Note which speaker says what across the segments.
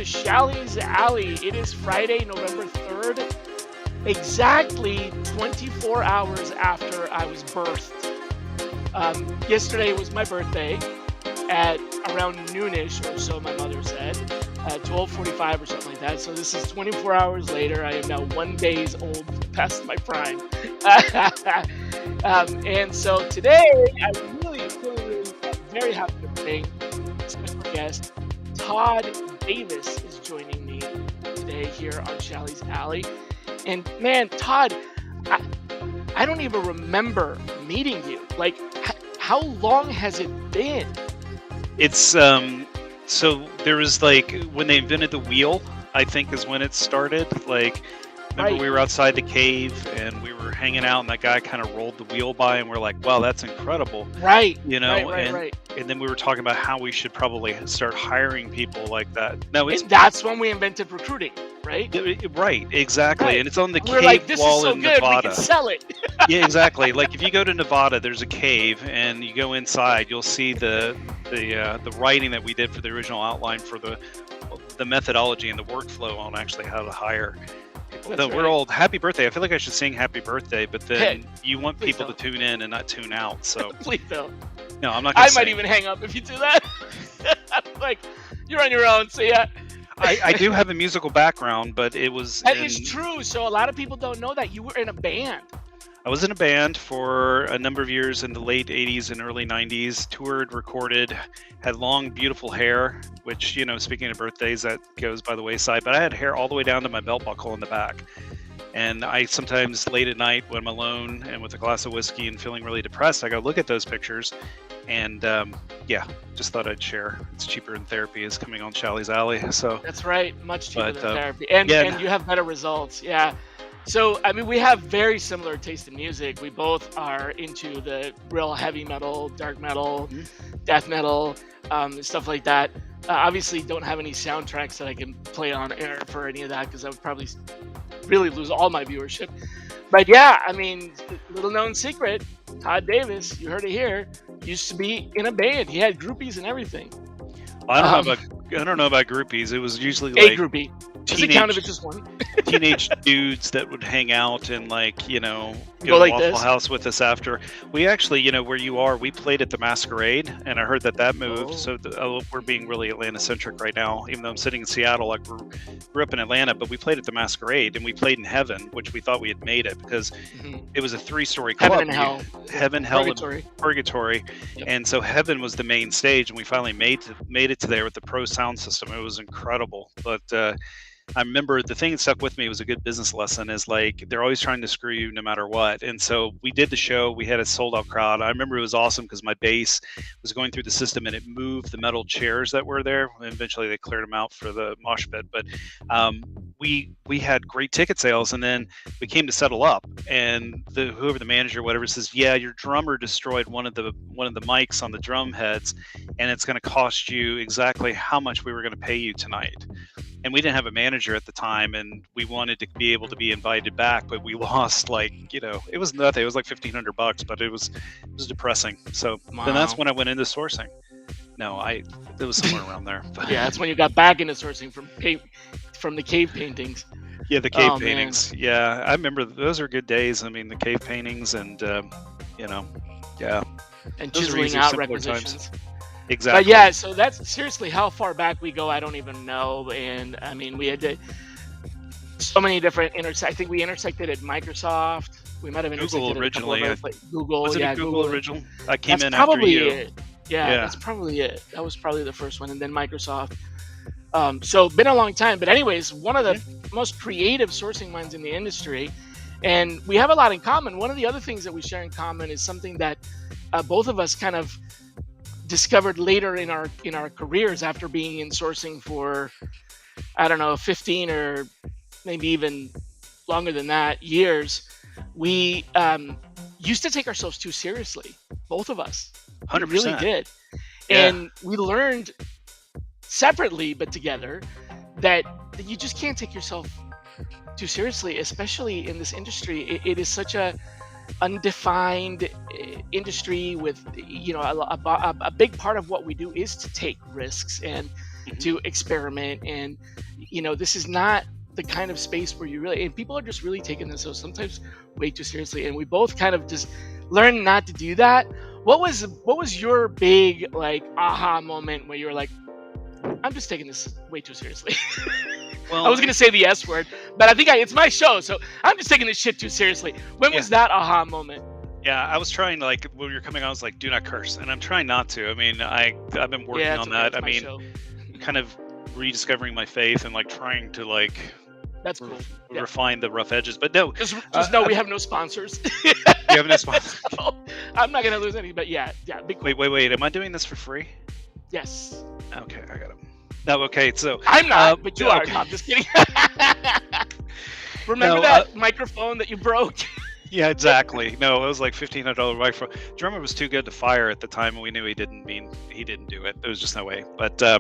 Speaker 1: to Shally's Alley. It is Friday, November 3rd, exactly 24 hours after I was birthed. Yesterday was my birthday at around noonish or so, my mother said, 12:45 or something like that. So this is 24 hours later. I am now 1 day old past my prime. And so today, I'm really very happy to bring a special guest. Todd Davis is joining me today here on Shally's Alley. And man, Todd, I don't even remember meeting you. Like, how long has it been?
Speaker 2: It's so there was like when they invented the wheel, I think is when it started. Like, remember
Speaker 1: Right.
Speaker 2: we were outside the cave and we were hanging out and that guy kind of rolled the wheel by and we're like, wow, that's incredible.
Speaker 1: Right.
Speaker 2: You know,
Speaker 1: Right.
Speaker 2: and then we were talking about how we should probably start hiring people like that. No, it's
Speaker 1: And that's when we invented recruiting, right?
Speaker 2: right, exactly.
Speaker 1: Right.
Speaker 2: And it's on the
Speaker 1: We're
Speaker 2: cave
Speaker 1: like, this is
Speaker 2: wall
Speaker 1: so
Speaker 2: in
Speaker 1: good, we
Speaker 2: Nevada.
Speaker 1: can sell it.
Speaker 2: Yeah, exactly. Like if you go to Nevada, there's a cave, and you go inside, you'll see the writing that we did for the original outline for the methodology and the workflow on actually how to hire people.
Speaker 1: That's
Speaker 2: We're
Speaker 1: right.
Speaker 2: old. Happy birthday! I feel like I should sing happy birthday, but then
Speaker 1: Hey,
Speaker 2: you want
Speaker 1: please
Speaker 2: people to
Speaker 1: don't.
Speaker 2: tune in and not tune out. So
Speaker 1: Please don't.
Speaker 2: no, I'm not gonna
Speaker 1: I might
Speaker 2: sing.
Speaker 1: even hang up if you do that. Like, you're on your own, so yeah.
Speaker 2: I do have a musical background, but it was
Speaker 1: That is true. So a lot of people don't know that you were in a band.
Speaker 2: I was in a band for a number of years in the late 80s and early 90s, toured, recorded, had long, beautiful hair, which, you know, speaking of birthdays, that goes by the wayside. But I had hair all the way down to my belt buckle in the back. And I sometimes late at night when I'm alone and with a glass of whiskey and feeling really depressed, I go look at those pictures. And yeah, just thought I'd share. It's cheaper in therapy is coming on Shally's Alley. So
Speaker 1: That's right. Much cheaper
Speaker 2: But,
Speaker 1: than therapy. And
Speaker 2: yeah.
Speaker 1: and you have better results. Yeah. So, I mean, we have very similar taste in music. We both are into the real heavy metal, dark metal, death metal, stuff like that. Obviously, don't have any soundtracks that I can play on air for any of that because I would probably really lose all my viewership. But yeah, I mean, little known secret, Todd Davis, you heard it here, used to be in a band. He had groupies and everything.
Speaker 2: I don't
Speaker 1: Um,
Speaker 2: know about groupies. It was usually
Speaker 1: A
Speaker 2: like
Speaker 1: groupie. Does it count if it's just one?
Speaker 2: teenage dudes that would hang out and like, you know,
Speaker 1: Go
Speaker 2: go to
Speaker 1: like
Speaker 2: Waffle
Speaker 1: this?
Speaker 2: House with us after. We actually, you know, where you are, we played at the Masquerade, and I heard that moved.
Speaker 1: Oh.
Speaker 2: So we're being really Atlanta centric right now, even though I'm sitting in Seattle. Like grew up in Atlanta, but we played at the Masquerade and we played in Heaven, which we thought we had made it because
Speaker 1: Mhm.
Speaker 2: it was a 3-story club.
Speaker 1: Heaven and hell.
Speaker 2: Heaven, hell,
Speaker 1: Purgatory.
Speaker 2: and Purgatory.
Speaker 1: Yep.
Speaker 2: And so Heaven was the main stage, and we finally made it to there with the pro sound system. It was incredible. But I remember the thing that stuck with me was a good business lesson is like they're always trying to screw you no matter what. And so we did the show. We had a sold out crowd. I remember it was awesome because my bass was going through the system and it moved the metal chairs that were there. And eventually they cleared them out for the mosh pit. But we had great ticket sales, and then we came to settle up, and whoever the manager, whatever, says, yeah, your drummer destroyed one of the mics on the drum heads, and it's going to cost you exactly how much we were going to pay you tonight. And we didn't have a manager at the time, and we wanted to be able to be invited back, but we lost like, you know, it was nothing. It was like $1,500, but it was depressing. So then that's
Speaker 1: Wow.
Speaker 2: when I went into sourcing. No, it was somewhere around there. But
Speaker 1: Yeah, that's when you got back into sourcing from the cave paintings.
Speaker 2: yeah, the cave
Speaker 1: Oh, man.
Speaker 2: paintings. Yeah, I remember those are good days. I mean, the cave paintings and, you know, yeah,
Speaker 1: And
Speaker 2: those are
Speaker 1: chiseling
Speaker 2: easier,
Speaker 1: out
Speaker 2: simpler
Speaker 1: requisitions.
Speaker 2: times. Exactly.
Speaker 1: But yeah, so that's seriously how far back we go. I don't even know. And I mean, we had so many different I think we intersected at Microsoft. We might have intersected
Speaker 2: Google
Speaker 1: at a couple of
Speaker 2: originally.
Speaker 1: other Google.
Speaker 2: Was it
Speaker 1: Yeah,
Speaker 2: a Google original? I came
Speaker 1: That's
Speaker 2: in after
Speaker 1: probably
Speaker 2: you.
Speaker 1: it. Yeah,
Speaker 2: Yeah.
Speaker 1: that's probably it. That was probably the first one, and then Microsoft. So been a long time. But anyways, one of the most creative sourcing minds in the industry, and we have a lot in common. One of the other things that we share in common is something that both of us kind of discovered later in our careers after being in sourcing for, I don't know, 15 or maybe even longer than that years. We used to take ourselves too seriously, both of us. We
Speaker 2: 100%.
Speaker 1: really did.
Speaker 2: Yeah.
Speaker 1: And we learned separately but together that you just can't take yourself too seriously, especially in this industry. It is such a undefined industry with, you know, a big part of what we do is to take risks. And
Speaker 2: Mhm.
Speaker 1: to experiment. And this is not the kind of space where you really, and people are just really taking this so sometimes way too seriously, and we both kind of just learn not to do that. What was your big like aha moment where you were like, I'm just taking this way too seriously? I
Speaker 2: Well,
Speaker 1: was gonna say the S word, but I think it's my show, so I'm just taking this shit too seriously. When
Speaker 2: yeah,
Speaker 1: was that aha moment?
Speaker 2: yeah. I was trying to, like, when you're coming on, I was like, do not curse, and I'm trying not to. I mean, I've been
Speaker 1: Yeah,
Speaker 2: working
Speaker 1: it's
Speaker 2: on
Speaker 1: okay.
Speaker 2: that.
Speaker 1: It's
Speaker 2: I
Speaker 1: my
Speaker 2: mean,
Speaker 1: show.
Speaker 2: kind of rediscovering my faith and like trying to like
Speaker 1: That's cool. Yeah.
Speaker 2: refine the rough edges. But no,
Speaker 1: Just know
Speaker 2: I
Speaker 1: we
Speaker 2: think
Speaker 1: have no sponsors.
Speaker 2: you have no sponsor.
Speaker 1: So, I'm not gonna lose any, but yeah, be cool.
Speaker 2: Wait. Am I doing this for free?
Speaker 1: Yes.
Speaker 2: Okay, I got it. No, okay. So,
Speaker 1: I'm not, but you are.
Speaker 2: okay.
Speaker 1: No, I'm just kidding. Remember
Speaker 2: No,
Speaker 1: that microphone that you broke?
Speaker 2: yeah, exactly. No, it was like $1,500 microphone. Drummer was too good to fire at the time, and we knew he didn't do it. There was just no way. But
Speaker 1: Yeah.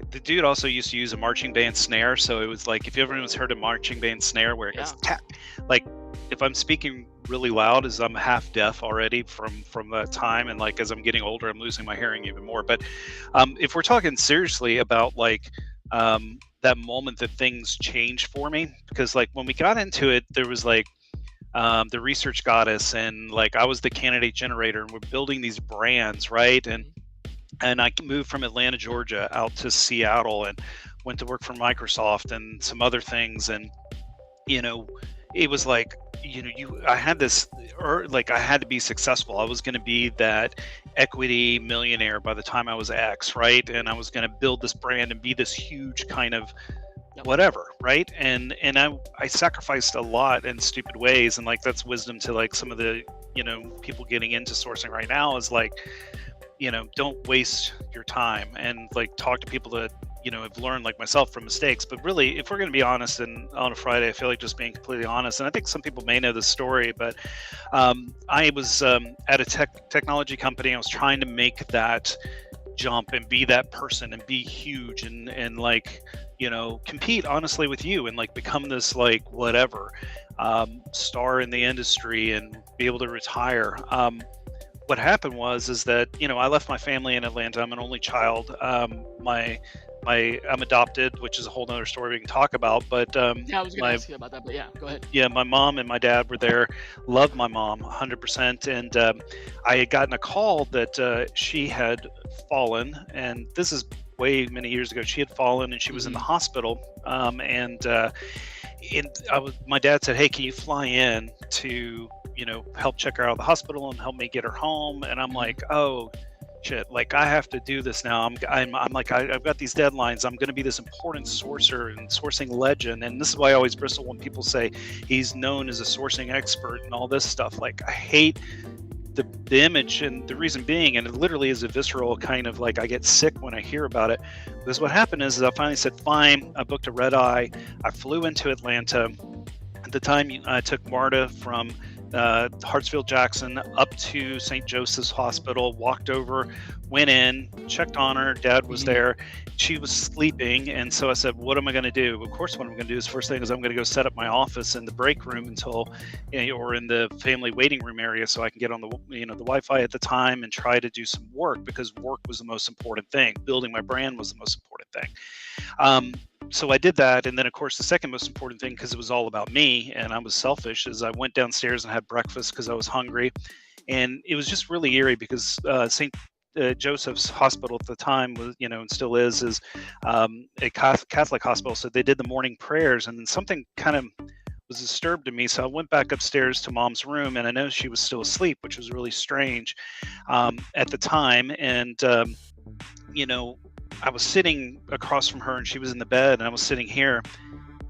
Speaker 2: the dude also used to use a marching band snare, so it was like if everyone's heard a marching band snare where it goes
Speaker 1: Yeah.
Speaker 2: tap, like if I'm speaking really loud, as I'm half deaf already from that time, and like as I'm getting older, I'm losing my hearing even more. But if we're talking seriously about like that moment that things changed for me, because like when we got into it, there was like the research got us, and like I was the candidate generator, and we're building these brands, right?
Speaker 1: Mhm.
Speaker 2: And I moved from Atlanta, Georgia, out to Seattle, and went to work for Microsoft and some other things. And you know, it was like, I had this, or like I had to be successful. I was going to be that equity millionaire by the time I was X, right? And I was going to build this brand and be this huge kind of
Speaker 1: Yep.
Speaker 2: whatever, right? And I sacrificed a lot in stupid ways, and like that's wisdom to like some of the people getting into sourcing right now is like, don't waste your time, and like talk to people that have learned like myself from mistakes. But really, if we're going to be honest, and on a Friday, I feel like just being completely honest, and I think some people may know this story, but I was at a technology company. I was trying to make that jump and be that person and be huge, and like compete honestly with you, and like become this like whatever star in the industry and be able to retire. What happened was is that I left my family in Atlanta. I'm an only child. I'm adopted, which is a whole nother story we can talk about. But
Speaker 1: Yeah, I was gonna
Speaker 2: my
Speaker 1: ask you about that, but yeah, go ahead.
Speaker 2: yeah, my mom and my dad were there. Loved my mom 100%. And I had gotten a call that she had fallen, and this is way many years ago. She had fallen, and she was in the hospital. My dad said, "Hey, can you fly in to help check her out of the hospital and help me get her home?" And I'm like, "Oh shit, like I have to do this now. I'm like I've got these deadlines. I'm going to be this important sourcer and sourcing legend." And this is why I always bristle when people say he's known as a sourcing expert and all this stuff. Like I hate the image, and the reason being, and it literally is a visceral kind of like I get sick when I hear about it. Because what happened is I finally said, fine. I booked a red eye. I flew into Atlanta. At the time, I took Marta from Hartsfield Jackson up to St. Joseph's Hospital, walked over, went in, checked on her. Dad was there. She was sleeping. And so I said, what am I going to do? Of course, what I'm going to do is first thing is I'm going to go set up my office in the break room until, or in the family waiting room area, so I can get on the, the Wi-Fi at the time and try to do some work, because work was the most important thing. Building my brand was the most important thing. So I did that. And then, of course, the second most important thing, because it was all about me and I was selfish, is I went downstairs and had breakfast because I was hungry. And it was just really eerie because St. Joseph's Hospital at the time was, and still is a Catholic hospital. So they did the morning prayers, and then something kind of was disturbed to me. So I went back upstairs to Mom's room, and I know she was still asleep, which was really strange at the time. And, I was sitting across from her, and she was in the bed, and I was sitting here,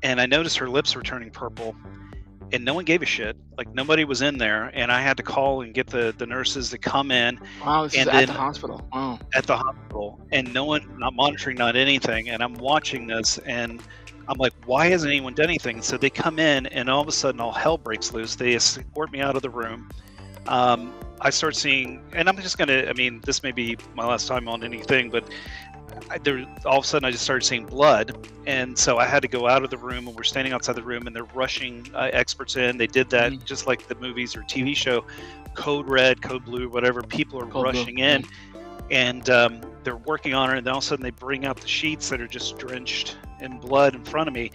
Speaker 2: and I noticed her lips were turning purple, and no one gave a shit. Like nobody was in there, and I had to call and get the nurses to come in.
Speaker 1: Wow, this is
Speaker 2: And
Speaker 1: at
Speaker 2: then
Speaker 1: the hospital. Wow.
Speaker 2: at the hospital, and no one, not monitoring, not anything. And I'm watching this, and I'm like, why hasn't anyone done anything? So they come in, and all of a sudden, all hell breaks loose. They escort me out of the room. I start seeing, and I'm just gonna, this may be my last time on anything, but all of a sudden I just started seeing blood, and so I had to go out of the room, and we're standing outside the room, and they're rushing experts in. They did that just like the movies or TV show, code red, code blue, whatever. People are
Speaker 1: Cold blue.
Speaker 2: rushing in, and they're working on her, and then all of a sudden they bring out the sheets that are just drenched in blood in front of me,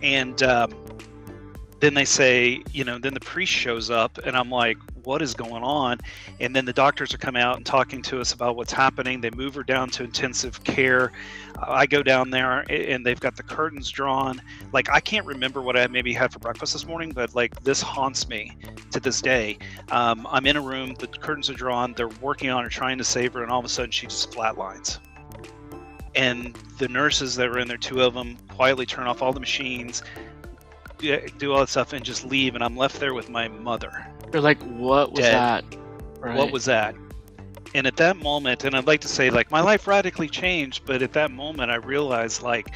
Speaker 2: and then they say, then the priest shows up, and I'm like, what is going on? And then the doctors are coming out and talking to us about what's happening. They move her down to intensive care. I go down there, and they've got the curtains drawn. Like, I can't remember what I maybe had for breakfast this morning, but like, this haunts me to this day. I'm in a room, the curtains are drawn, they're working on her, trying to save her, and all of a sudden she just flatlines. And the nurses that were in there, 2 of them, quietly turn off all the machines, do all that stuff, and just leave, and I'm left there with my mother.
Speaker 1: You're like, what was
Speaker 2: dead.
Speaker 1: that? Right.
Speaker 2: What was that? And at that moment, and I'd like to say, like, my life radically changed, but at that moment I realized, like,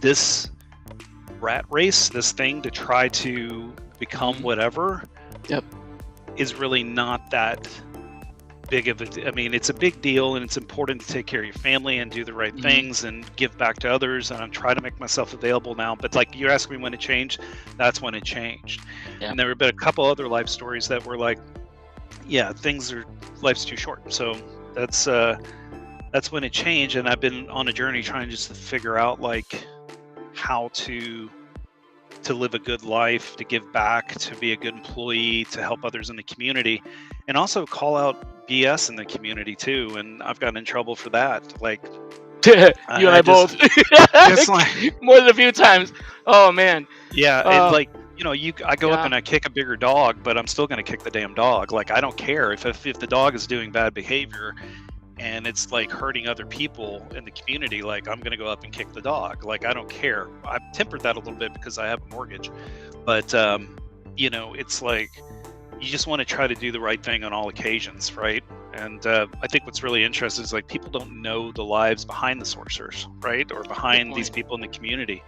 Speaker 2: this rat race, this thing to try to become whatever,
Speaker 1: Yep.
Speaker 2: is really not that big of a, I mean, it's a big deal, and it's important to take care of your family and do the right things and give back to others, and I'm trying to make myself available now. But like, you're asking me when it changed, that's when it changed.
Speaker 1: Yeah.
Speaker 2: And there have been a couple other life stories that were like, yeah, life's too short. So that's when it changed, and I've been on a journey trying just to figure out like how to live a good life, to give back, to be a good employee, to help others in the community, and also call out BS in the community too. And I've gotten in trouble for that. Like,
Speaker 1: you and I both.
Speaker 2: Just like,
Speaker 1: more than a few times. Oh man.
Speaker 2: Yeah, and like, I go up
Speaker 1: Yeah.
Speaker 2: and I kick a bigger dog, but I'm still going to kick the damn dog. Like, I don't care if the dog is doing bad behavior and it's like hurting other people in the community, like, I'm going to go up and kick the dog. Like, I don't care. I've tempered that a little bit because I have a mortgage, but it's like, you just want to try to do the right thing on all occasions, right? And I think what's really interesting is, like, people don't know the lives behind the sorcerers, right? Or behind these people in the community.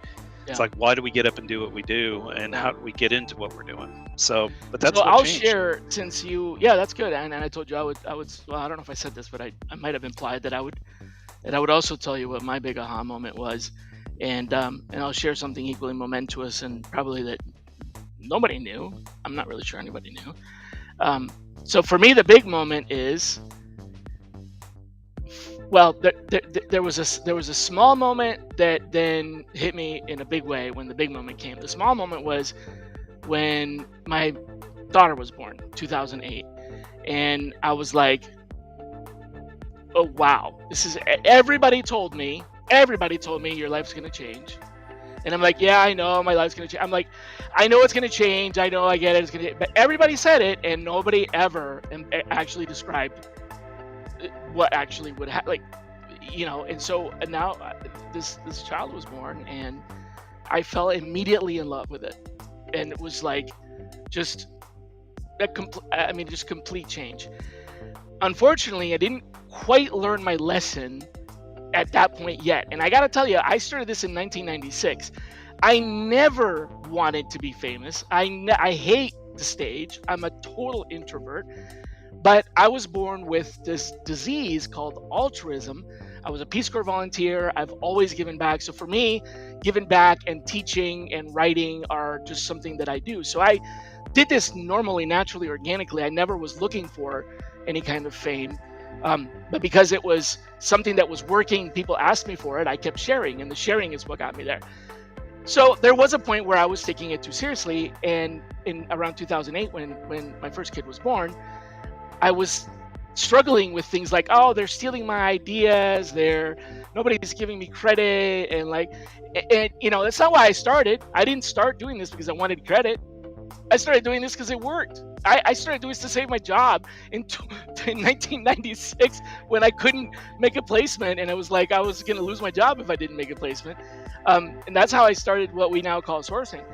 Speaker 1: Yeah.
Speaker 2: It's like, why do we get up and do what we do, and how do we get into what we're doing? So, but that's
Speaker 1: So
Speaker 2: what
Speaker 1: I'll
Speaker 2: changed.
Speaker 1: share, since that's good. And I told you I would. Well, I don't know if I said this, but I might have implied that I would also tell you what my big aha moment was, and I'll share something equally momentous and probably that nobody knew. I'm not really sure anybody knew. So for me, the big moment is, well, there was a small moment that then hit me in a big way when the big moment came. The small moment was when my daughter was born, 2008, and I was like, oh wow, everybody told me your life's gonna change. And I'm like, yeah, I know my life's gonna change. I'm like, I know it's gonna change. I know, I get it. It's gonna, but everybody said it, and nobody ever actually described what actually would happen. Like, and so now this child was born, and I fell immediately in love with it, and it was like just complete change. Unfortunately, I didn't quite learn my lesson at that point yet. And I gotta tell you, I started this in 1996. I never wanted to be famous. I hate the stage. I'm a total introvert. But I was born with this disease called altruism. I was a Peace Corps volunteer. I've always given back. So for me, giving back and teaching and writing are just something that I do. So I did this normally, naturally, organically. I never was looking for any kind of fame. But because it was something that was working, people asked me for it, I kept sharing, and the sharing is what got me there. So there was a point where I was taking it too seriously, and in around 2008, when my first kid was born, I was struggling with things like, oh, they're stealing my ideas, nobody's giving me credit, and that's not why I started. I didn't start doing this because I wanted credit. I started doing this because it worked. I started doing this to save my job in 1996 when I couldn't make a placement, and it was like I was going to lose my job if I didn't make a placement. And that's how I started what we now call sourcing.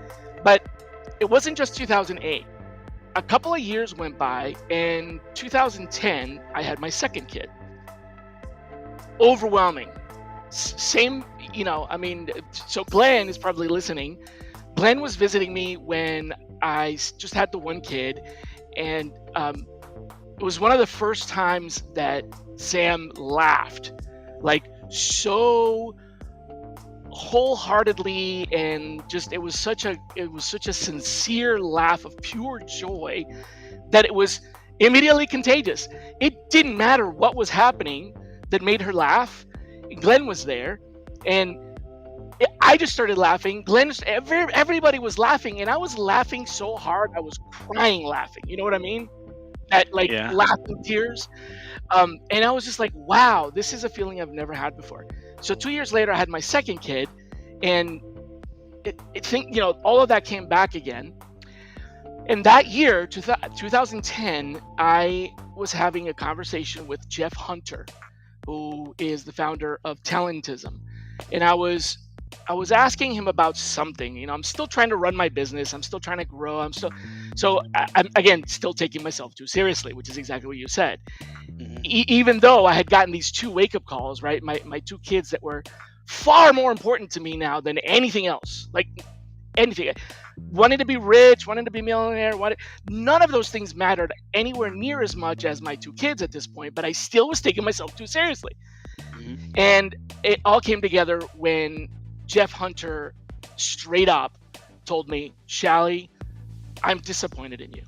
Speaker 1: But it wasn't just 2008. A couple of years went by, and 2010, I had my second kid. Overwhelming. Same, so Glenn is probably listening. Glenn was visiting me when I just had the one kid, and it was one of the first times that Sam laughed, like so wholeheartedly, and just it was such a sincere laugh of pure joy that it was immediately contagious. It didn't matter what was happening. that made her laugh. Glenn was there, and I just started laughing. Everybody was laughing, and I was laughing so hard I was crying laughing. You know what I mean? That like
Speaker 2: Yeah.
Speaker 1: laughing tears. And I was just like, wow, this is a feeling I've never had before. So 2 years later, I had my second kid, and all of that came back again. And that year, 2010, I was having a conversation with Jeff Hunter, who is the founder of Talentism, and I was asking him about something. I'm still trying to run my business. I'm still trying to grow. I'm again still taking myself too seriously, which is exactly what you said.
Speaker 2: Hmm.
Speaker 1: Even though I had gotten these two wake up calls, right? My two kids that were far more important to me now than anything else. Like anything, wanting to be rich, wanting to be a millionaire, none of those things mattered anywhere near as much as my two kids at this point. But I still was taking myself too seriously,
Speaker 2: Hmm.
Speaker 1: and it all came together when Jeff Hunter straight up told me, Shally, I'm disappointed in you.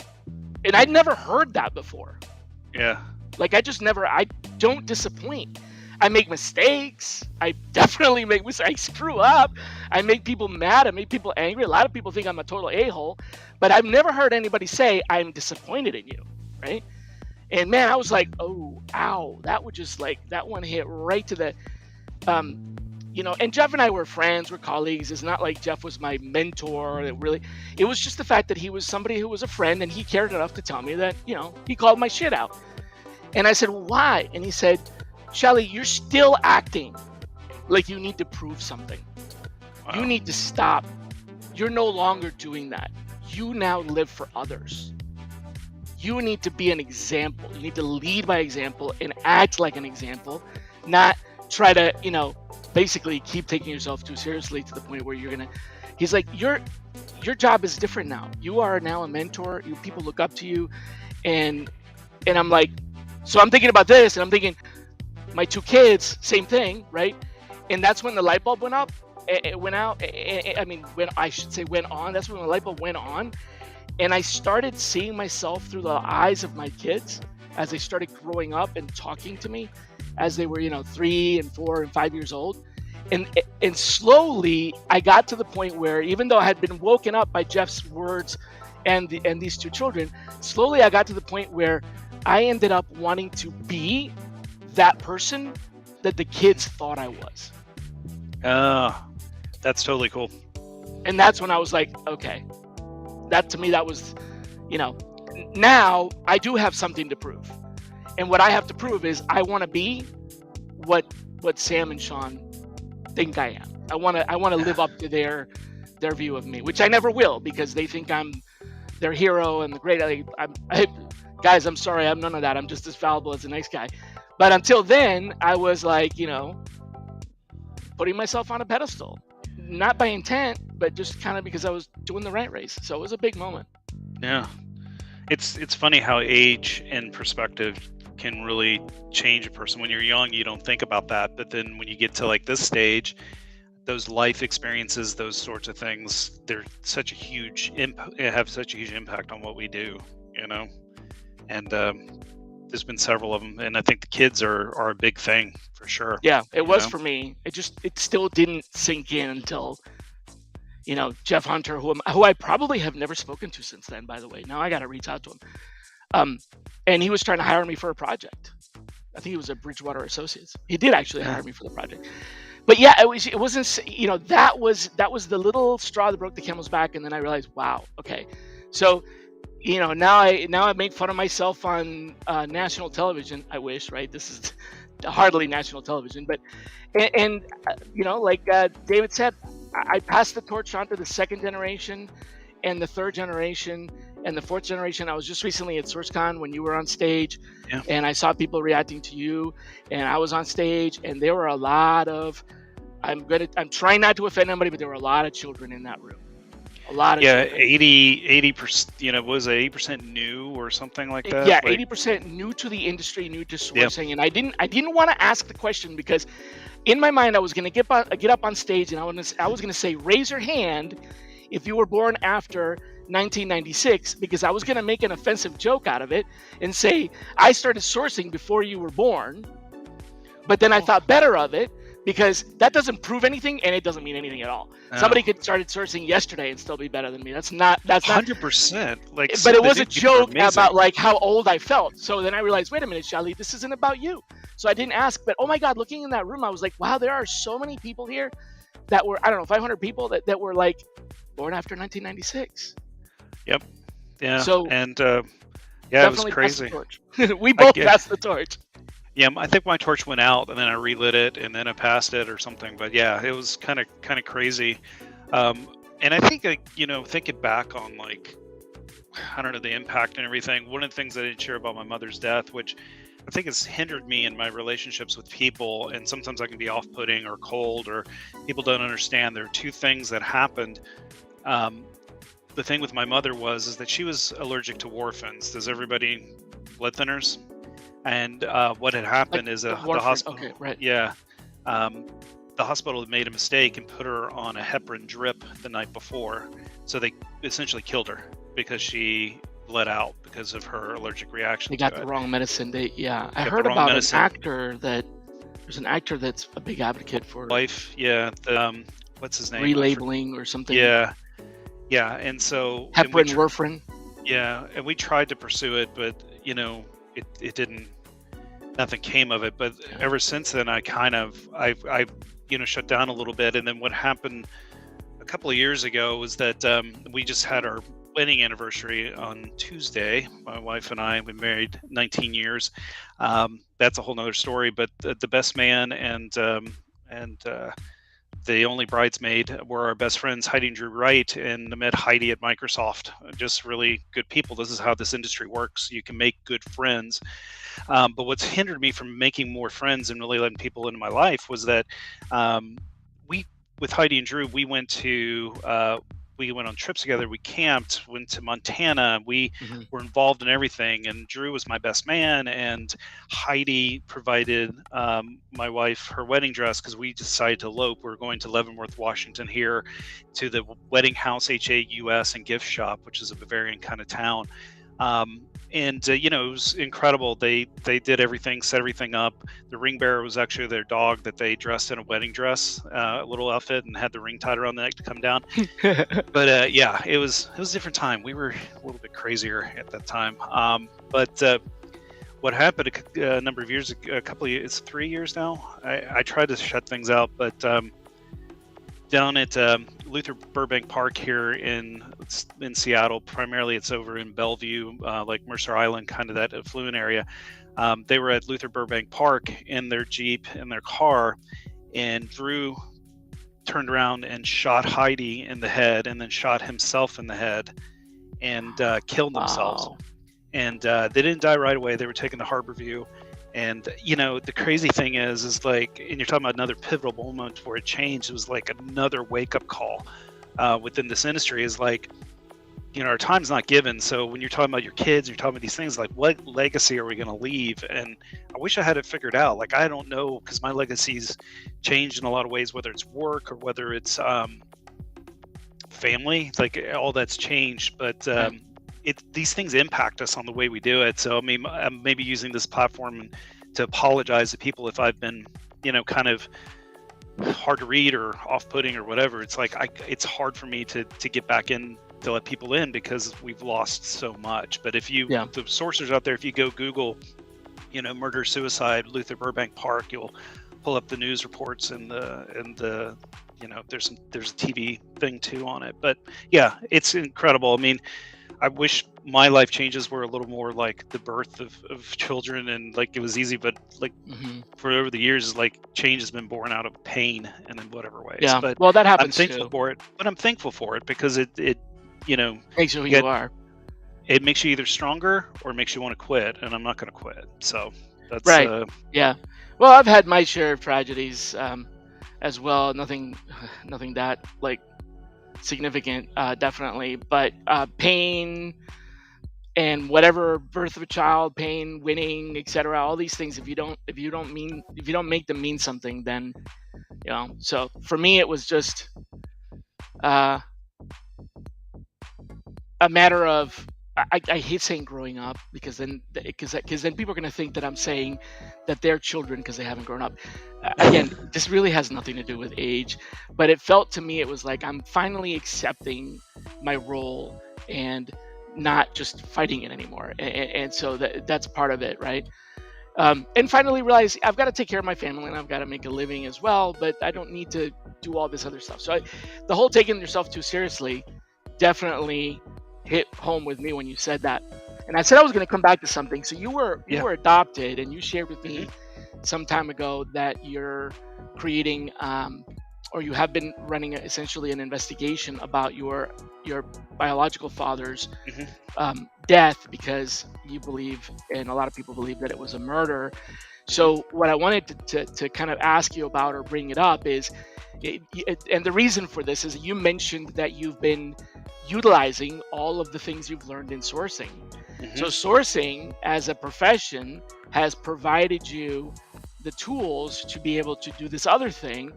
Speaker 1: And I'd never heard that before.
Speaker 2: Yeah.
Speaker 1: Like I don't disappoint. I make mistakes. I definitely make mistakes. I screw up. I make people mad. I make people angry. A lot of people think I'm a total a-hole, but I've never heard anybody say I'm disappointed in you, right? And man, I was like, oh, ow. That one hit right to the, and Jeff and I were friends, we're colleagues. It's not like Jeff was my mentor. It was just the fact that he was somebody who was a friend, and he cared enough to tell me that, he called my shit out. And I said, well, why? And he said, Shally, you're still acting like you need to prove something.
Speaker 2: Wow.
Speaker 1: You need to stop. You're no longer doing that. You now live for others. You need to be an example. You need to lead by example and act like an example, not try to, basically keep taking yourself too seriously to the point where he's like, your job is different now. You are now a mentor. People look up to you. And I'm like, so I'm thinking about this, and I'm thinking, my two kids, same thing, right? And that's when the light bulb went up. It went out. Went on. That's when the light bulb went on. And I started seeing myself through the eyes of my kids as they started growing up and talking to me as they were, 3 and 4 and 5 years old. And slowly I got to the point where, even though I had been woken up by Jeff's words and these two children, slowly I got to the point where I ended up wanting to be that person that the kids thought I was.
Speaker 2: That's totally cool.
Speaker 1: And that's when I was like, okay, that to me, that was, now I do have something to prove. And what I have to prove is I want to be what Sam and Sean think I am. I want to live up to their view of me, which I never will, because they think I'm their hero and the great. Guys, I'm sorry, I'm none of that. I'm just as fallible as the next guy. But until then, I was like, putting myself on a pedestal, not by intent, but just kind of because I was doing the right race. So it was a big moment.
Speaker 2: Yeah. It's funny how age and perspective can really change a person. When you're young, you don't think about that. But then when you get to like this stage, those life experiences, those sorts of things, they're such a huge have such a huge impact on what we do, And there's been several of them, and I think the kids are a big thing for sure.
Speaker 1: Yeah, it was for me. It still didn't sink in until, Jeff Hunter, who I probably have never spoken to since then, by the way. Now I got to reach out to him. And he was trying to hire me for a project. I think he was at Bridgewater Associates. He did actually hire me for the project. But yeah, it wasn't, that was the little straw that broke the camel's back. And then I realized, wow, okay. So, now I make fun of myself on national television. I wish, right? This is hardly national television, but like David said, I passed the torch on to the second generation, and the third generation, and the fourth generation. I was just recently at SourceCon when you were on stage, and I saw people reacting to you, and I was on stage, and there were a lot of. I'm trying not to offend anybody, but there were a lot of children in that room. A lot of
Speaker 2: 80%. Was it 80% new or something like that?
Speaker 1: Yeah, 80% new to the industry, new to sourcing, and I didn't want to ask the question because, in my mind, I was going to get up on stage and I was going to say, raise your hand if you were born after 1996, because I was going to make an offensive joke out of it and say I started sourcing before you were born. But then I
Speaker 2: Well,
Speaker 1: thought better of it, because that doesn't prove anything and it doesn't mean anything at all.
Speaker 2: no,
Speaker 1: Somebody could start sourcing yesterday and still be better than me. That's not
Speaker 2: 100%. Like
Speaker 1: but
Speaker 2: some
Speaker 1: it
Speaker 2: of the
Speaker 1: was a
Speaker 2: new people are
Speaker 1: joke
Speaker 2: amazing.
Speaker 1: about like how old I felt. So then I realized, wait a minute, Shally, this isn't about you. So I didn't ask, but oh my God, looking in that room, I was like, wow, there are so many people here that were, I don't know, 500 people that were like born after 1996.
Speaker 2: Yep. Yeah.
Speaker 1: So
Speaker 2: And yeah, it was
Speaker 1: definitely pass the
Speaker 2: crazy.
Speaker 1: torch. We
Speaker 2: I
Speaker 1: both
Speaker 2: get,
Speaker 1: passed the torch.
Speaker 2: yeah, I think my torch went out and then I relit it and then I passed it or something. But yeah, it was kind of crazy. And I think, thinking back on like, I don't know, the impact and everything. One of the things I didn't share about my mother's death, which I think has hindered me in my relationships with people, and sometimes I can be off-putting or cold, or people don't understand. There are two things that happened. Um, the thing with my mother is that she was allergic to warfarins. Does everybody blood thinners? And what had
Speaker 1: Like
Speaker 2: happened is
Speaker 1: the
Speaker 2: the
Speaker 1: warfarin. Okay,
Speaker 2: hospital,
Speaker 1: right.
Speaker 2: yeah, um, the hospital had made a mistake and put her on a heparin drip the night before. So they essentially killed her because she bled out because of her allergic reaction
Speaker 1: They
Speaker 2: to
Speaker 1: got the
Speaker 2: it.
Speaker 1: wrong medicine. I
Speaker 2: Got the
Speaker 1: heard
Speaker 2: wrong
Speaker 1: about an
Speaker 2: medicine.
Speaker 1: actor there's an actor that's a big advocate for
Speaker 2: Wife, yeah, what's his name?
Speaker 1: relabeling or something.
Speaker 2: Yeah, yeah, and
Speaker 1: Heparin, warfarin.
Speaker 2: yeah, and we tried to pursue it, but it didn't. Nothing came of it. But
Speaker 1: Yeah.
Speaker 2: ever since then, I shut down a little bit. And then what happened a couple of years ago was that we just had our wedding anniversary on Tuesday. My wife and I have been married 19 years. That's a whole nother story. But the best man and the only bridesmaid were our best friends, Heidi and Drew Wright, and I met Heidi at Microsoft. Just really good people. This is how this industry works. You can make good friends. But what's hindered me from making more friends and really letting people into my life was that um, we, with Heidi and Drew, we went on trips together. We camped, went to Montana. We
Speaker 1: Hmm.
Speaker 2: were involved in everything. And Drew was my best man. And Heidi provided my wife her wedding dress because we decided to elope. We were going to Leavenworth, Washington, here to the Wedding House HAUS and gift shop, which is a Bavarian kind of town. And it was incredible. They did everything, set everything up. The ring bearer was actually their dog that they dressed in a wedding dress, a little outfit, and had the ring tied around the neck to come down. But yeah, it was a different time. We were a little bit crazier at that time. But what happened a number of years, it's 3 years now. I tried to shut things out, but down at Luther Burbank Park here in Seattle. Primarily, it's over in Bellevue, like Mercer Island, kind of that affluent area. They were at Luther Burbank Park in their Jeep, in their car, and Drew turned around and shot Heidi in the head and then shot himself in the head and killed themselves.
Speaker 1: Wow.
Speaker 2: And they didn't die right away. They were taken to Harborview. And the crazy thing is like, and you're talking about another pivotal moment where it changed. It was like another wake-up call within this industry. Is like, our time's not given. So when you're talking about your kids, you're talking about these things like, what legacy are we going to leave? And I wish I had it figured out. Like, I don't know, because my legacy's changed in a lot of ways, whether it's work or whether it's family. Like, all that's changed, but these things impact us on the way we do it. So I mean, I'm maybe using this platform to apologize to people if I've been, kind of hard to read or off-putting or whatever. It's like it's hard for me to get back in to let people in because we've lost so much. But if the sources out there, if you go Google, murder suicide Luther Burbank Park, you'll pull up the news reports and the there's a TV thing too on it. But yeah, it's incredible. I mean, I wish my life changes were a little more like the birth of children and like it was easy, but like for over the years, like change has been born out of pain and in whatever ways.
Speaker 1: Yeah.
Speaker 2: But
Speaker 1: Well, that
Speaker 2: I'm
Speaker 1: happens
Speaker 2: thankful
Speaker 1: too.
Speaker 2: for it. But I'm thankful for it because it
Speaker 1: Makes you who you are.
Speaker 2: it makes you either stronger or makes you want to quit, and I'm not going to quit. So that's
Speaker 1: Right. Yeah. Well, I've had my share of tragedies as well. Nothing that like significant, definitely, but pain and whatever, birth of a child, pain, winning, etc. All these things. If you don't make them mean something, then So for me, it was just uh, a matter of I hate saying growing up, because then people are going to think that I'm saying that they're children because they haven't grown up. Again, this really has nothing to do with age, but it felt to me, it was like I'm finally accepting my role and not just fighting it anymore. And so that's part of it, right? And finally realize I've got to take care of my family and I've got to make a living as well, but I don't need to do all this other stuff. So the whole taking yourself too seriously definitely hit home with me when you said that. And I said I was going to come back to something. So you
Speaker 2: Yeah.
Speaker 1: were adopted, and you shared with me
Speaker 2: Hmm.
Speaker 1: some time ago that you're creating, or you have been running essentially an investigation about your biological father's
Speaker 2: Hmm.
Speaker 1: death, because you believe, and a lot of people believe, that it was a murder.
Speaker 2: Hmm.
Speaker 1: So what I wanted to kind of ask you about or bring it up is, and the reason for this is you mentioned that you've been utilizing all of the things you've learned in sourcing. So
Speaker 2: Hmm.
Speaker 1: sourcing as a profession has provided you the tools to be able to do this other thing.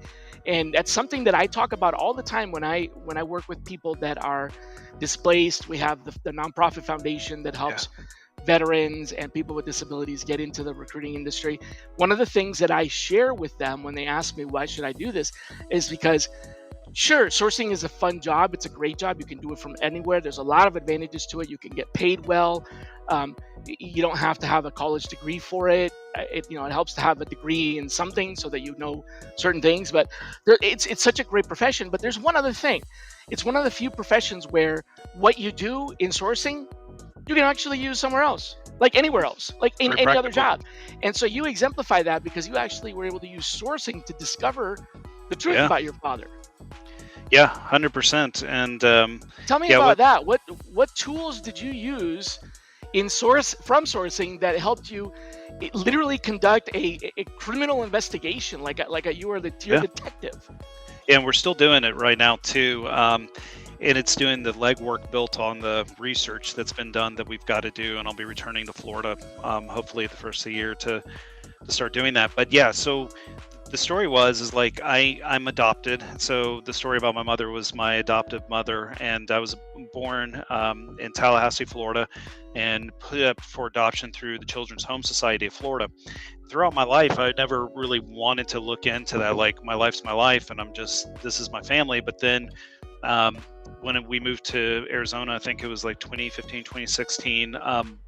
Speaker 1: And that's something that I talk about all the time when I work with people that are displaced. We have the nonprofit foundation that
Speaker 2: Yeah.
Speaker 1: helps veterans and people with disabilities get into the recruiting industry. One of the things that I share with them when they ask me why should I do this is because, sure, sourcing is a fun job. It's a great job. You can do it from anywhere. There's a lot of advantages to it. You can get paid well. You don't have to have a college degree for it. It helps to have a degree in something so that you know certain things. But it's such a great profession. But there's one other thing. It's one of the few professions where what you do in sourcing, you can actually use somewhere else, like anywhere else, like in
Speaker 2: Very
Speaker 1: any other
Speaker 2: practical.
Speaker 1: job. And so you exemplify that because you actually were able to use sourcing to discover the truth
Speaker 2: Yeah.
Speaker 1: about your father.
Speaker 2: Yeah. 100%. And
Speaker 1: Tell me
Speaker 2: yeah,
Speaker 1: about
Speaker 2: what
Speaker 1: that. What tools did you use from sourcing that helped you literally conduct a criminal investigation, you were your
Speaker 2: yeah.
Speaker 1: detective?
Speaker 2: And we're still doing it right now too. And it's doing the legwork built on the research that's been done that we've got to do. And I'll be returning to Florida, hopefully the first of the year to start doing that. But yeah, so the story is like I'm adopted. So the story about my mother was my adoptive mother, and I was born in Tallahassee, Florida, and put up for adoption through the Children's Home Society of Florida. Throughout my life, I never really wanted to look into that. Like, my life's my life, and this is my family. But then um, when we moved to Arizona, I think it was like 2015, 2016,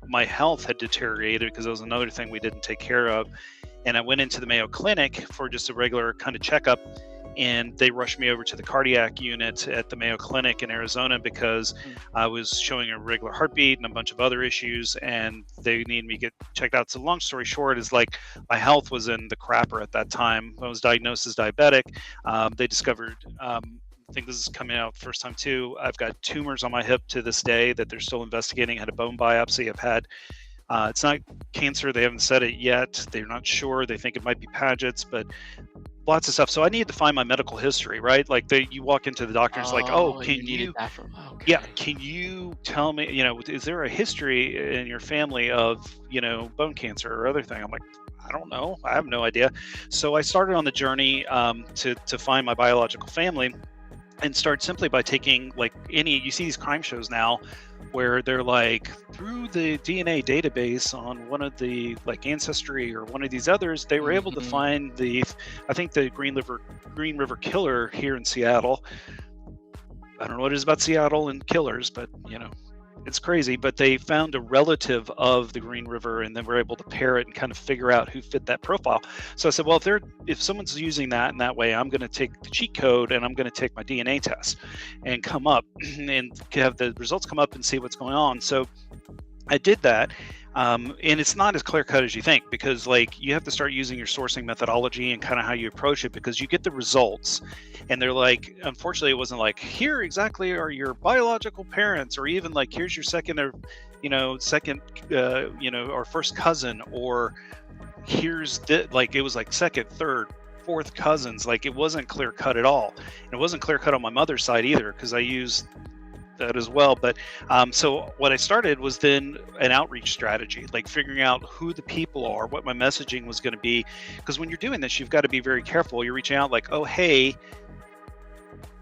Speaker 2: my health had deteriorated because that was another thing we didn't take care of. And I went into the Mayo Clinic for just a regular kind of checkup, and they rushed me over to the cardiac unit at the Mayo Clinic in Arizona because
Speaker 1: Mm.
Speaker 2: I was showing a regular heartbeat and a bunch of other issues, and they needed me to get checked out. So long story short is, like, my health was in the crapper at that time. I was diagnosed as diabetic. They discovered, I think this is coming out first time too, I've got tumors on my hip to this day that they're still investigating. I had a bone biopsy. I've had it's not cancer. They haven't said it yet. They're not sure. They think it might be Paget's, but lots of stuff. So I needed to find my medical history, right? Like, you walk into the doctor and it's like, oh,
Speaker 1: Oh, and you needed that from.
Speaker 2: yeah,
Speaker 1: Okay.
Speaker 2: can you tell me, is there a history in your family of, bone cancer or other thing? I'm like, I don't know. I have no idea. So I started on the journey to find my biological family, and start simply by taking, like, you see these crime shows now where they're like, through the DNA database on one of the, like, Ancestry or one of these others, they were able to
Speaker 1: Hmm.
Speaker 2: find I think the Green River Killer here in Seattle. I don't know what it is about Seattle and killers, but it's crazy. But they found a relative of the Green River, and then were able to pair it and kind of figure out who fit that profile. So I said, well, if someone's using that in that way, I'm going to take the cheat code and I'm going to take my DNA test and come up and have the results come up and see what's going on. So I did that. And it's not as clear cut as you think, because, like, you have to start using your sourcing methodology and kind of how you approach it, because you get the results and they're like, unfortunately, it wasn't like, here exactly are your biological parents, or even like, here's your second or, second, or first cousin, or here's like, it was like second, third, fourth cousins. Like, it wasn't clear cut at all. And it wasn't clear cut on my mother's side either, because I used that as well. But so what I started was then an outreach strategy, like figuring out who the people are, what my messaging was going to be. Because when you're doing this, you've got to be very careful. You're reaching out like, oh, hey,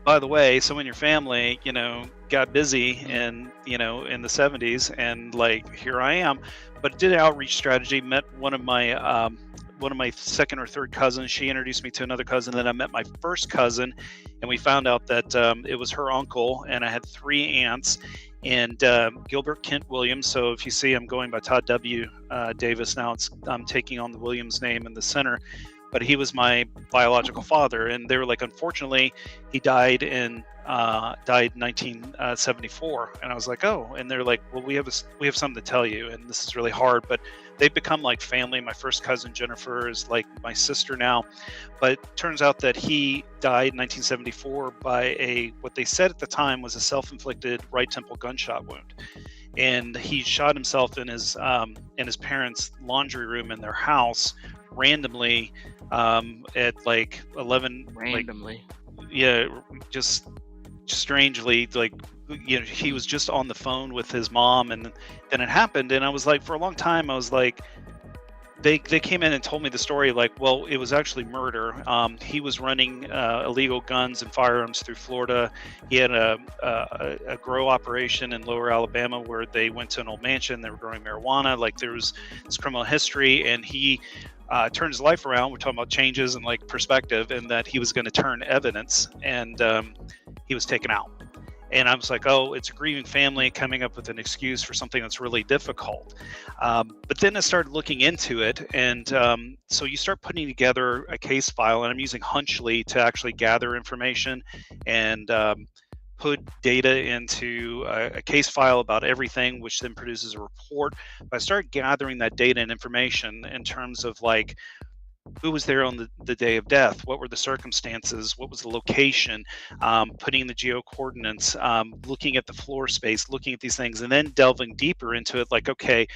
Speaker 2: by the way, someone in your family, got busy in the 70s, and like here I am. But did an outreach strategy, met one of my second or third cousins. She introduced me to another cousin. Then I met my first cousin, and we found out that it was her uncle, and I had three aunts. And Gilbert Kent Williams. So if you see, I'm going by Todd W. Davis now. I'm taking on the Williams name in the center, but he was my biological father. And they were like, unfortunately, he died in 1974. And I was like, oh. And they're like, well, we have something to tell you, and this is really hard, but they've become like family. My first cousin Jennifer is like my sister now, but it turns out that he died in 1974 by what they said at the time was a self-inflicted right temple gunshot wound. And he shot himself in his parents' laundry room in their house randomly at like 11
Speaker 1: Randomly.
Speaker 2: yeah, just strangely, like, he was just on the phone with his mom, and then it happened. And I was like, for a long time I was like, they came in and told me the story, like, well, it was actually murder. He was running illegal guns and firearms through Florida. He had a grow operation in Lower Alabama where they went to an old mansion. They were growing marijuana. Like, there was this criminal history, and he turned his life around. We're talking about changes and like perspective, and that he was going to turn evidence, and he was taken out. And I was like, oh, it's a grieving family coming up with an excuse for something that's really difficult. But then I started looking into it. And so you start putting together a case file, and I'm using Hunchly to actually gather information and put data into a case file about everything, which then produces a report. But I started gathering that data and information in terms of like, who was there on the day of death, what were the circumstances, what was the location, putting in the geo coordinates, looking at the floor space, looking at these things, and then delving deeper into it, like, okay,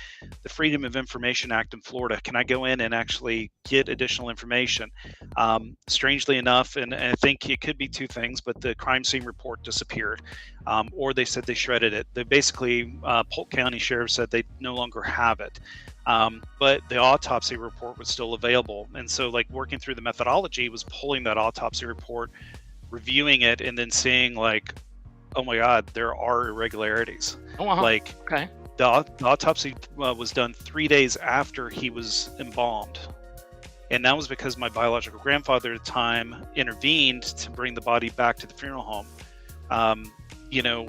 Speaker 2: the Freedom of Information Act in Florida, can I go in and actually get additional information? Strangely enough, and I think it could be two things, but the crime scene report disappeared, or they said they shredded it. They basically, Polk County Sheriff said they no longer have it. But the autopsy report was still available. And so, like, working through the methodology was pulling that autopsy report, reviewing it, and then seeing like, oh my God, there are irregularities.
Speaker 1: Oh, uh-huh.
Speaker 2: Like,
Speaker 1: Okay.
Speaker 2: the autopsy was done 3 days after he was embalmed. And that was because my biological grandfather at the time intervened to bring the body back to the funeral home. I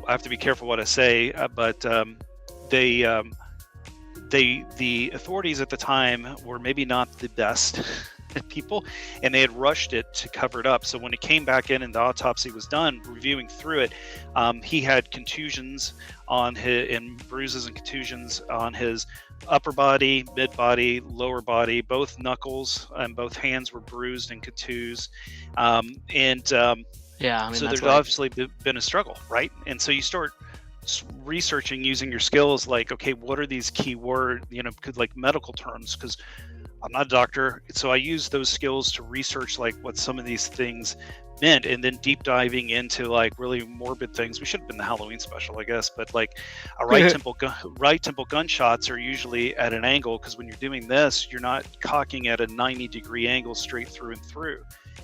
Speaker 2: have to be careful what I say, but the authorities at the time were maybe not the best people, and they had rushed it to cover it up. So when it came back in and the autopsy was done, reviewing through it, he had contusions and bruises and contusions on his upper body, mid body, lower body. Both knuckles and both hands were bruised and contused.
Speaker 1: Yeah, I mean,
Speaker 2: So
Speaker 1: that's
Speaker 2: there's obviously been a struggle, right? And so you start researching using your skills, like, okay, what are these key words, like medical terms, because I'm not a doctor. So I use those skills to research like what some of these things meant, and then deep diving into like really morbid things. We should have been the Halloween special, I guess, but like a right temple gunshots are usually at an angle, because when you're doing this, you're not cocking at a 90-degree angle straight through and through.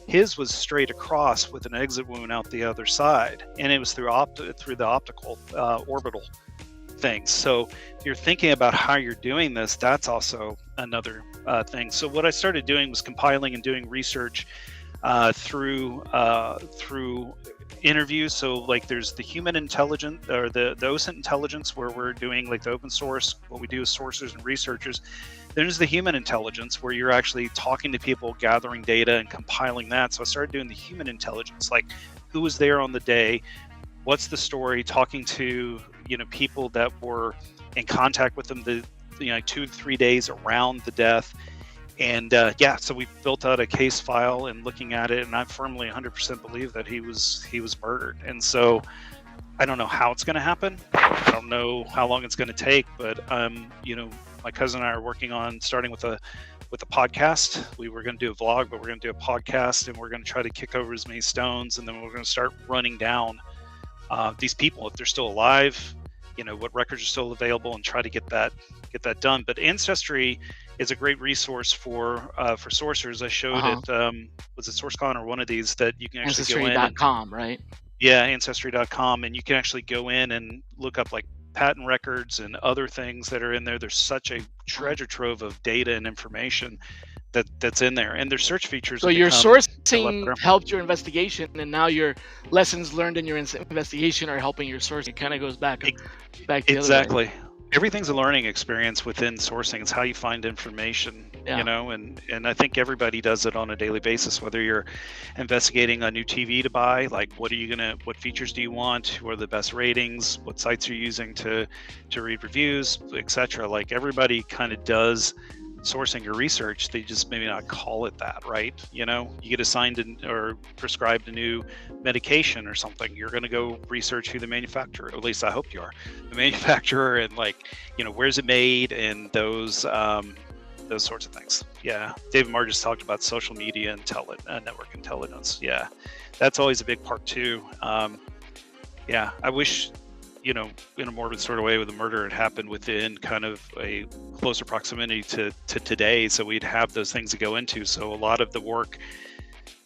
Speaker 2: His was straight across with an exit wound out the other side, and it was through the optical orbital things. So if you're thinking about how you're doing this, that's also another thing. So what I started doing was compiling and doing research through interviews. So like there's the human intelligence, or the OSINT intelligence, where we're doing like the open source, what we do as sourcers and researchers. Then there's the human intelligence, where you're actually talking to people, gathering data and compiling that. So I started doing the human intelligence, like who was there on the day, what's the story, talking to people that were in contact with them 2 to 3 days around the death. And so we built out a case file and looking at it, and I firmly 100% believe that he was murdered. And so I don't know how it's going to happen. I don't know how long it's going to take, but my cousin and I are working on starting with a podcast. We were going to do a vlog, but we're going to do a podcast, and we're going to try to kick over as many stones, and then we're going to start running down these people, if they're still alive, what records are still available, and try to get that done. But Ancestry is a great resource for sourcers. I showed it, was it SourceCon or one of these, that you can actually go in.
Speaker 1: Ancestry.com, right?
Speaker 2: Yeah, ancestry.com, and you can actually go in and look up like patent records and other things that are in there. There's such a
Speaker 1: Wow.
Speaker 2: treasure trove of data and information that's in there, and their search features
Speaker 1: So
Speaker 2: have
Speaker 1: your
Speaker 2: become a lot
Speaker 1: sourcing
Speaker 2: better.
Speaker 1: helped your investigation, and now your lessons learned in your investigation are helping your sourcing. It kind of goes back the other way.
Speaker 2: Exactly. Everything's a learning experience within sourcing. It's how you find information,
Speaker 1: Yeah.
Speaker 2: and I think everybody does it on a daily basis, whether you're investigating a new TV to buy, like what features do you want, what are the best ratings, what sites are you using to read reviews, etc. Like everybody kind of does sourcing or research. They just maybe not call it that, right? You get assigned or prescribed a new medication or something, you're going to go research who the manufacturer, at least I hope you are, the manufacturer, and like, where's it made, and those sorts of things. Yeah, David Marr just talked about social media network intelligence. Yeah, that's always a big part too. Yeah, I wish, in a morbid sort of way, with the murder had happened within kind of a closer proximity to today, so we'd have those things to go into. So a lot of the work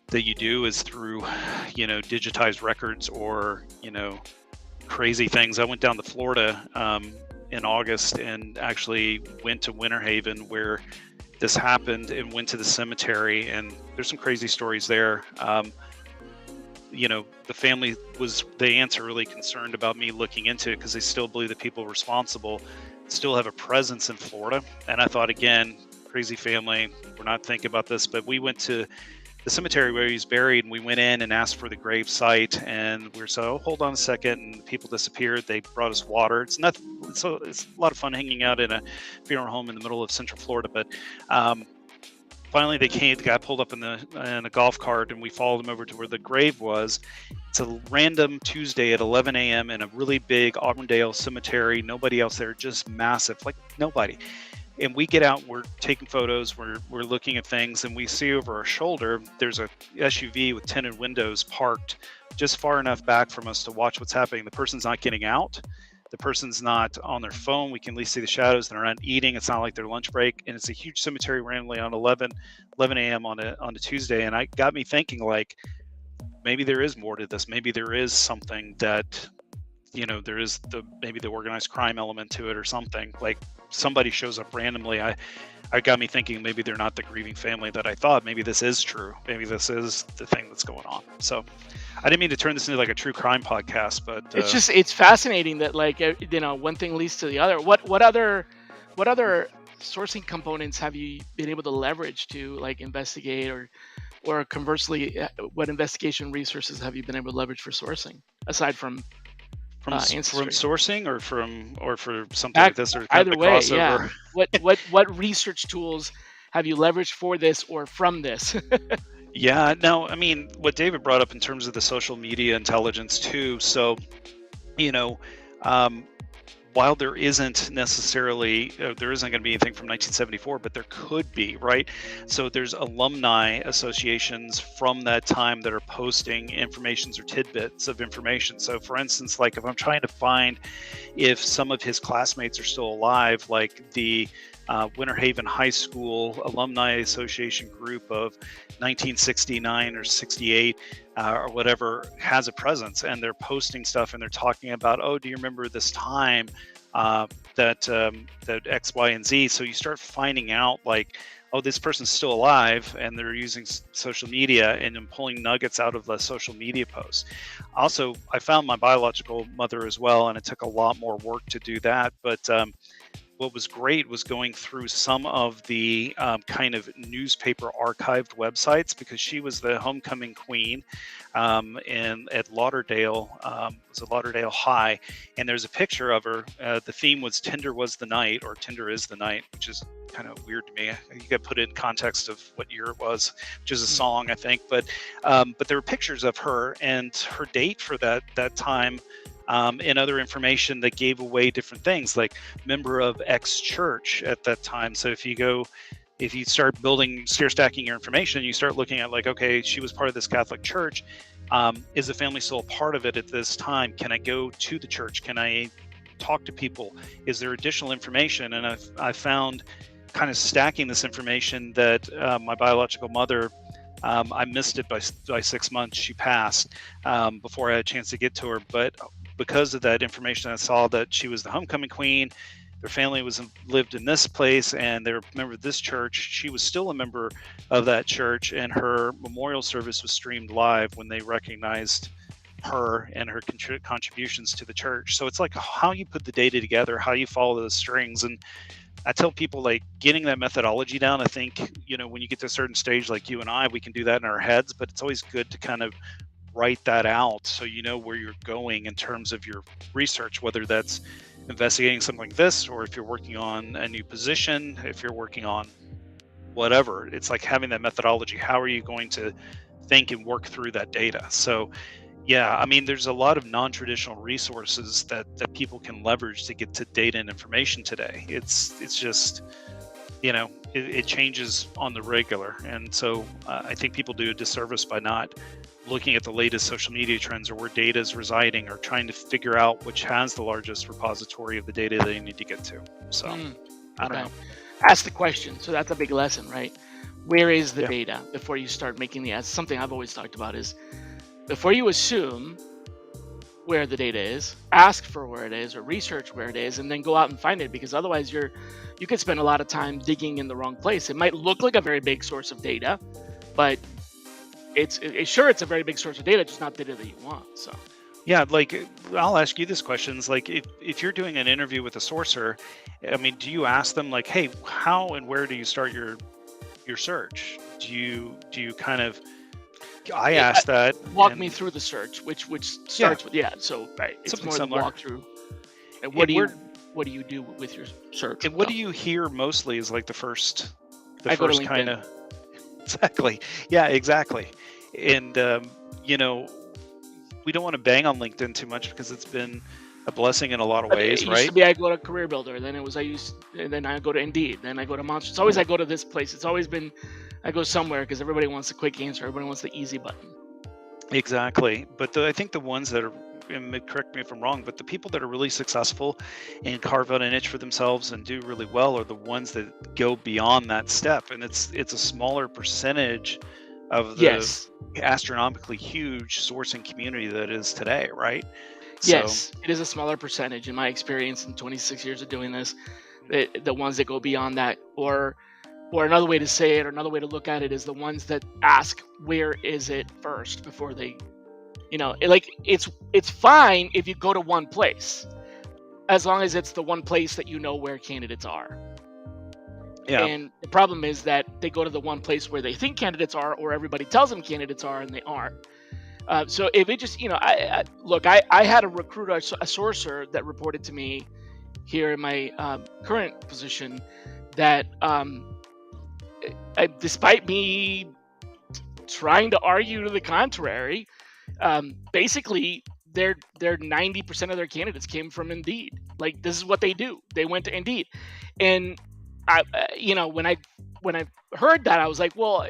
Speaker 2: that you do is through, digitized records or, crazy things. I went down to Florida in August and actually went to Winter Haven where this happened, and went to the cemetery, and there's some crazy stories there. The family the aunts are really concerned about me looking into it because they still believe that people responsible still have a presence in Florida. And I thought, again, crazy family, we're not thinking about this, but we went to the cemetery where he's buried, and we went in and asked for the grave site, and we were so, oh, hold on a second, and people disappeared. They brought us water. It's a lot of fun hanging out in a funeral home in the middle of Central Florida, but finally they came. The guy pulled up in a golf cart, and we followed him over to where the grave was. It's a random Tuesday at 11 a.m. in a really big Auburndale cemetery. Nobody else there, just massive, like nobody. And we get out, we're taking photos, we're looking at things, and we see over our shoulder there's a SUV with tinted windows parked just far enough back from us to watch what's happening. The person's not getting out. The person's not on their phone. We can at least see the shadows. They're not eating. It's not like their lunch break. And it's a huge cemetery randomly on 11 a.m. on a Tuesday. And it got me thinking, like, maybe there is more to this. Maybe there is something that, there is maybe the organized crime element to it or something. Like somebody shows up randomly. I got me thinking maybe they're not the grieving family that I thought. Maybe this is true. Maybe this is the thing that's going on. So I didn't mean to turn this into like a true crime podcast, but
Speaker 1: It's fascinating that, like, one thing leads to the other. What other sourcing components have you been able to leverage to, like, investigate, or conversely, what investigation resources have you been able to leverage for sourcing aside from
Speaker 2: from
Speaker 1: ancestry?
Speaker 2: sourcing or for something like this, or kind of
Speaker 1: Either
Speaker 2: the
Speaker 1: way, yeah.
Speaker 2: crossover.
Speaker 1: What research tools have you leveraged for this or from this?
Speaker 2: Yeah, no, I mean, what David brought up in terms of the social media intelligence too. So, you know, um, while there isn't necessarily, there isn't going to be anything from 1974, but there could be, right? So there's alumni associations from that time that are posting informations or tidbits of information. So for instance, like if I'm trying to find if some of his classmates are still alive, like the Winter Haven High School Alumni Association group of 1969 or 68 or whatever has a presence, and they're posting stuff and they're talking about, oh, do you remember this time that X, Y, and Z? So you start finding out, like, oh, this person's still alive, and they're using social media, and I'm pulling nuggets out of the social media posts. Also, I found my biological mother as well, and it took a lot more work to do that, but what was great was going through some of the kind of newspaper archived websites, because she was the homecoming queen and at Lauderdale, was it Lauderdale High, and there's a picture of her. The theme was Tinder was the night, or Tinder is the night, which is kind of weird to me. You got to put it in context of what year it was, which is a song, I think. But there were pictures of her and her date for that time. And other information that gave away different things, like member of X church at that time. So if you start stair stacking your information, you start looking at, like, okay, she was part of this Catholic church. Is the family still a part of it at this time? Can I go to the church? Can I talk to people? Is there additional information? And I found, kind of stacking this information, that my biological mother I missed it by 6 months. She passed before I had a chance to get to her. But because of that information, I saw that she was the homecoming queen. Their family lived in this place, and they were a member of this church. She was still a member of that church, and her memorial service was streamed live when they recognized her and her contributions to the church. So it's like how you put the data together, how you follow the strings. And I tell people, like, getting that methodology down, I think, when you get to a certain stage, like you and I, we can do that in our heads, but it's always good to kind of write that out so you know where you're going in terms of your research, whether that's investigating something like this, or if you're working on a new position, if you're working on whatever. It's like having that methodology. How are you going to think and work through that data? So yeah, I mean, there's a lot of non-traditional resources that people can leverage to get to data and information today. It's just, it changes on the regular. And so I think people do a disservice by not looking at the latest social media trends or where data is residing, or trying to figure out which has the largest repository of the data they need to get to. So I don't know.
Speaker 1: Ask the question. So that's a big lesson, right? Where is the
Speaker 2: Yeah.
Speaker 1: data before you start making the ads? Something I've always talked about is, before you assume where the data is, ask for where it is or research where it is, and then go out and find it, because otherwise you could spend a lot of time digging in the wrong place. It might look like a very big source of data, but it's a very big source of data, just not data that you want. So
Speaker 2: Yeah, like I'll ask you this question: is like, if you're doing an interview with a sourcer, I mean, do you ask them like, hey, how and where do you start your search? Do you kind of, I asked that.
Speaker 1: Walk me through the search, which starts with So right, it's
Speaker 2: Something
Speaker 1: more than
Speaker 2: similar.
Speaker 1: walkthrough. And what do you do with your search?
Speaker 2: And what do you hear mostly is like the first
Speaker 1: I go to LinkedIn.
Speaker 2: kind of exactly. Yeah, exactly. And we don't want to bang on LinkedIn too much because it's been a blessing in a lot of ways,
Speaker 1: It
Speaker 2: right?
Speaker 1: used to be I go to Career Builder, then then I go to Indeed, then I go to Monster. It's always I go to this place. It's always been I go somewhere because everybody wants a quick answer. Everybody wants the easy button.
Speaker 2: Exactly. But I think the ones that are, and correct me if I'm wrong, but the people that are really successful and carve out a niche for themselves and do really well are the ones that go beyond that step. And it's a smaller percentage of the
Speaker 1: Yes.
Speaker 2: astronomically huge sourcing community that is today, right?
Speaker 1: Yes, it is a smaller percentage in my experience in 26 years of doing this. The ones that go beyond that, or another way to say it, or another way to look at it, is the ones that ask where is it first before they, it's fine if you go to one place, as long as it's the one place that you know where candidates are.
Speaker 2: Yeah.
Speaker 1: And the problem is that they go to the one place where they think candidates are, or everybody tells them candidates are, and they aren't. So if it just, I had a recruiter, a sourcer that reported to me here in my current position that despite me trying to argue to the contrary, basically their 90% of their candidates came from Indeed. Like, this is what they do. They went to Indeed. And when I heard that, I was like, well,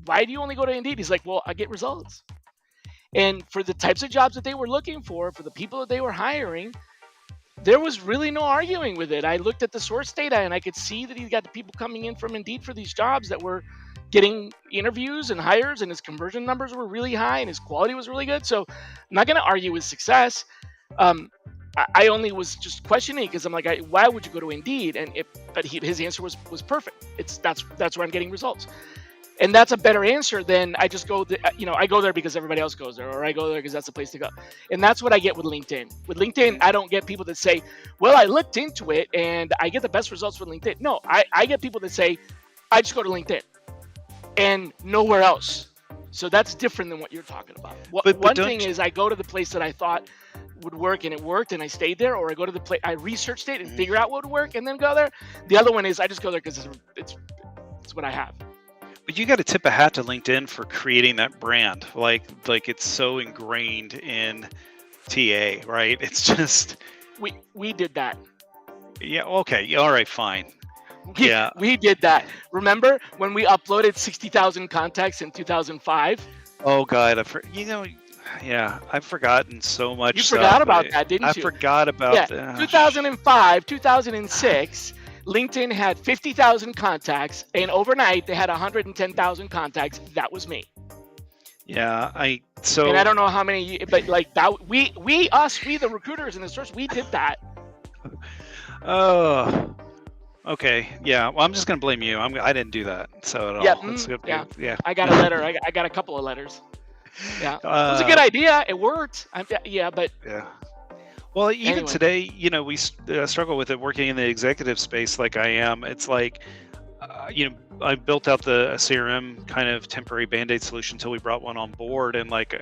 Speaker 1: why do you only go to Indeed? He's like, well, I get results. And for the types of jobs that they were looking for the people that they were hiring, there was really no arguing with it. I looked at the source data and I could see that he got the people coming in from Indeed for these jobs that were getting interviews and hires, and his conversion numbers were really high and his quality was really good. So I'm not going to argue his success. I only was just questioning because I'm like, why would you go to Indeed? But his answer was perfect. That's where I'm getting results. And that's a better answer than I just go, I go there because everybody else goes there, or I go there because that's the place to go. And that's what I get with LinkedIn. With LinkedIn, I don't get people that say, well, I looked into it and I get the best results with LinkedIn. No, I get people that say, I just go to LinkedIn and nowhere else. So that's different than what you're talking about. One thing is I go to the place that I thought would work and it worked and I stayed there, or I go to the place, I researched it and figure out what would work and then go there. The other one is I just go there because it's what I have.
Speaker 2: But you got to tip a hat to LinkedIn for creating that brand. Like it's so ingrained in TA, right? It's just
Speaker 1: we did that.
Speaker 2: Yeah. Okay. All right. Fine.
Speaker 1: We did that. Remember when we uploaded 60,000 contacts in 2005?
Speaker 2: Oh God, I've forgotten so much.
Speaker 1: You forgot about that, didn't you?
Speaker 2: I forgot about that.
Speaker 1: 2005, 2006. LinkedIn had 50,000 contacts, and overnight they had 110,000 contacts. That was me.
Speaker 2: Yeah,
Speaker 1: And I don't know how many, but like that, we the recruiters in the source, we did that.
Speaker 2: Oh, okay. Yeah. Well, I'm just gonna blame you. I didn't do that. So at
Speaker 1: Yeah,
Speaker 2: all. It's good.
Speaker 1: yeah.
Speaker 2: Yeah.
Speaker 1: I got a letter. I got a couple of letters. Yeah, it was a good idea. It worked. Yeah, but
Speaker 2: Yeah. Well, even
Speaker 1: anyway.
Speaker 2: today, we struggle with it working in the executive space like I am. It's like, I built out the CRM kind of temporary band-aid solution until we brought one on board. And like,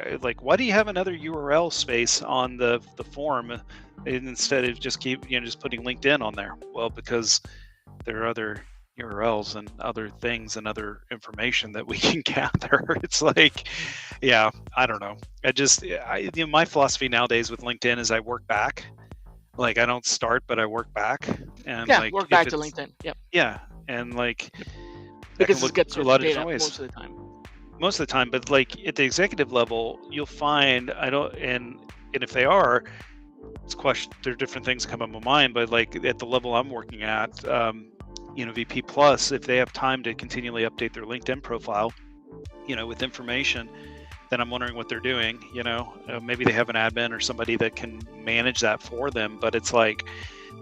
Speaker 2: why do you have another URL space on the form instead of just just putting LinkedIn on there? Well, because there are other URLs and other things and other information that we can gather. It's like, yeah, I don't know. My philosophy nowadays with LinkedIn is I work back. Like I don't start, but I work back. And
Speaker 1: yeah,
Speaker 2: like,
Speaker 1: work back to LinkedIn. Yep.
Speaker 2: Yeah, and like
Speaker 1: because it gets
Speaker 2: a lot of different ways
Speaker 1: most of the time.
Speaker 2: Most of the time, but like at the executive level, you'll find and if they are, it's question. There are different things come up in my mind, but like at the level I'm working at, VP plus, if they have time to continually update their LinkedIn profile, with information, then I'm wondering what they're doing. Maybe they have an admin or somebody that can manage that for them. But it's like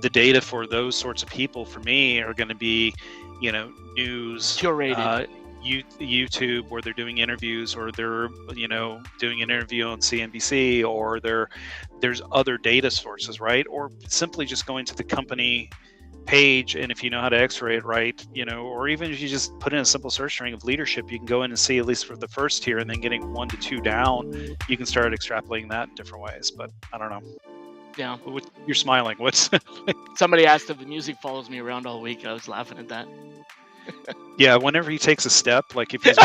Speaker 2: the data for those sorts of people for me are going to be, news,
Speaker 1: curated.
Speaker 2: YouTube, where they're doing interviews, or they're doing an interview on CNBC, or there's other data sources, right? Or simply just going to the company page, and if you know how to x-ray it right, or even if you just put in a simple search string of leadership, you can go in and see at least for the first tier, and then getting 1 to 2 down, you can start extrapolating that in different ways. But I don't know.
Speaker 1: Yeah.
Speaker 2: You're smiling. What's
Speaker 1: somebody asked if the music follows me around all week. I was laughing at that.
Speaker 2: Yeah, whenever he takes a step, like if he's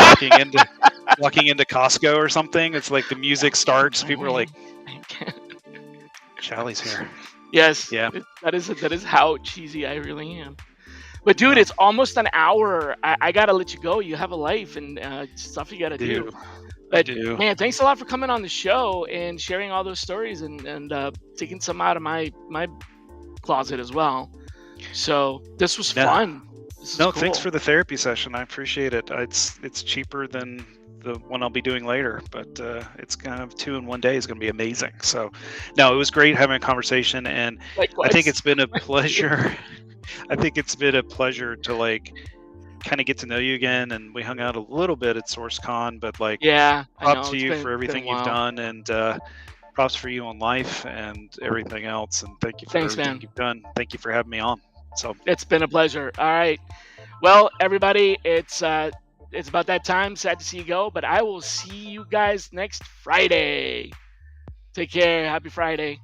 Speaker 2: walking into Costco or something, it's like the music starts. People are like, Shally's here.
Speaker 1: Yes.
Speaker 2: Yeah.
Speaker 1: That is how cheesy I really am. But dude, it's almost an hour. I gotta let you go. You have a life and stuff you gotta do. But man, thanks a lot for coming on the show and sharing all those stories and taking some out of my closet as well. So this was fun.
Speaker 2: Cool. Thanks for the therapy session. I appreciate it. It's cheaper than the one I'll be doing later, but it's kind of 2 in 1 day is going to be amazing. So, no, it was great having a conversation, and likewise. I think it's been a pleasure. I think it's been a pleasure to like kind of get to know you again, and we hung out a little bit at SourceCon, but like, props to you for everything you've done, and props for you on life and everything else, and thank you for everything you've done. Thank you for having me on. So
Speaker 1: it's been a pleasure. All right, well, everybody, it's about that time. Sad to see you go, but I will see you guys next Friday. Take care. Happy Friday.